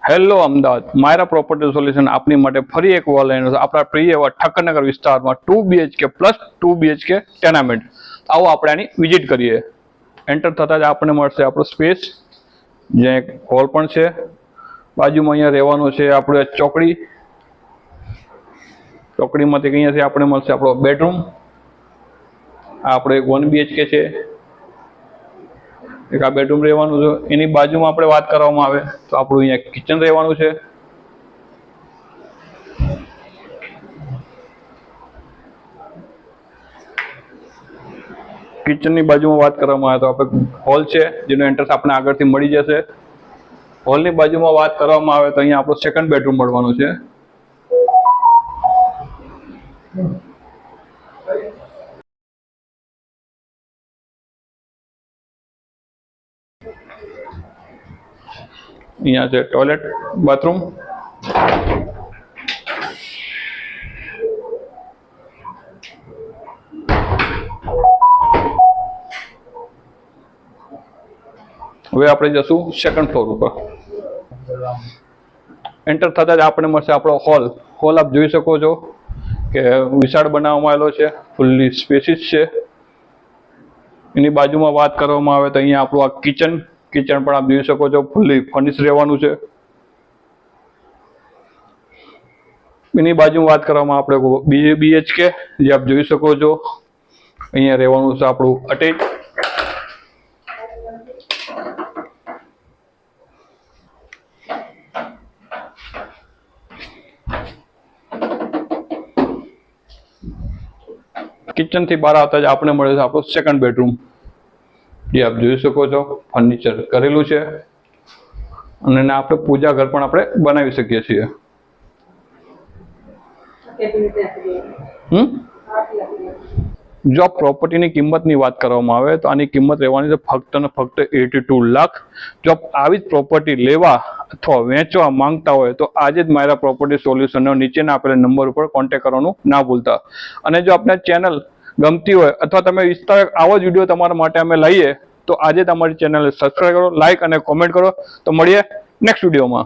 Hello Ahmedabad, માયરા property solution આપની માટે ફરી એક વાર લઈને આપણા પ્રિય એવા ઠક્કરનગર વિસ્તારમાં 2 BHK પ્લસ 2 BHK ટેનામેન્ટ. આવો આપણે આની વિઝિટ કરીએ. એન્ટર થતાં જ આપણને મળશે આપણો સ્પેસ, જ્યાં એક હોલ પણ છે. બાજુમાં અહીંયા રહેવાનું છે આપણે ચોકડી. ચોકડીમાંથી અહીંયાથી આપણે મળશે આપણો બેડરૂમ. આ આપણો એક 1 BHK છે. એક આ બેડરૂમ રહેવાનું છે. એની બાજુમાં આપણે વાત કરવામાં આવે તો આપણું અહીંયા કિચન રહેવાનું છે. કિચનની બાજુમાં વાત કરવામાં આવે તો આપણે હોલ છે, જેનો એન્ટ્રન્સ આપણે આગળથી મળી જશે. હોલની બાજુમાં વાત કરવામાં આવે તો અહીંયા આપણો સેકન્ડ બેડરૂમ મળવાનું છે. અહીંયા છે ટોયલેટ, બાથરૂમ. હવે આપણે જશું સેકન્ડ ફ્લોર ઉપર. એન્ટર થતા જ આપણે મળશે આપણો હોલ. હોલ આપ જોઈ શકો છો કે વિશાળ બનાવવામાં આવેલો છે, ફૂલ્લી સ્પેસિસ છે. એની બાજુમાં વાત કરવામાં આવે તો અહીંયા આપણું આ કિચન પણ આપ જોઈ શકો છો, ફૂલ્લી ફર્નિશ રહેવાનું છે. એની બાજુમાં વાત કરવામાં આપણે BHK, જે આપ જોઈ શકો છો. અહીંયા રહેવાનું છે આપણું અટેચ. કિચન થી બહાર આવતા જ આપણે મળે છે આપણો સેકન્ડ બેડરૂમ, જે આપ જોઈ શકો છો, ફર્નિચર કરેલું છે. અને આપણે પૂજા ઘર પણ આપણે બનાવી શકીએ છીએ. જો પ્રોપર્ટીની કિંમતની વાત કરવામાં આવે તો આની કિંમત રહેવાની છે ફક્ત ને ફક્ત 82 લાખ. જો આવી જ પ્રોપર્ટી લેવા અથવા વેચવા માંગતા હોય તો આજે જ માયરા પ્રોપર્ટી સોલ્યુશનનો નીચેના આપેલા નંબર ઉપર કોન્ટેક્ટ કરવાનું ના ભૂલતા. અને જો આપને ચેનલ ગમતી હોય અથવા તમે ઈચ્છતા આવો જ વિડીયો તમારા માટે અમે લઈએ તો આજે તમારી ચેનલ સબસ્ક્રાઈબ કરો, લાઈક અને કોમેન્ટ કરો. તો મળીએ નેક્સ્ટ વિડીયોમાં.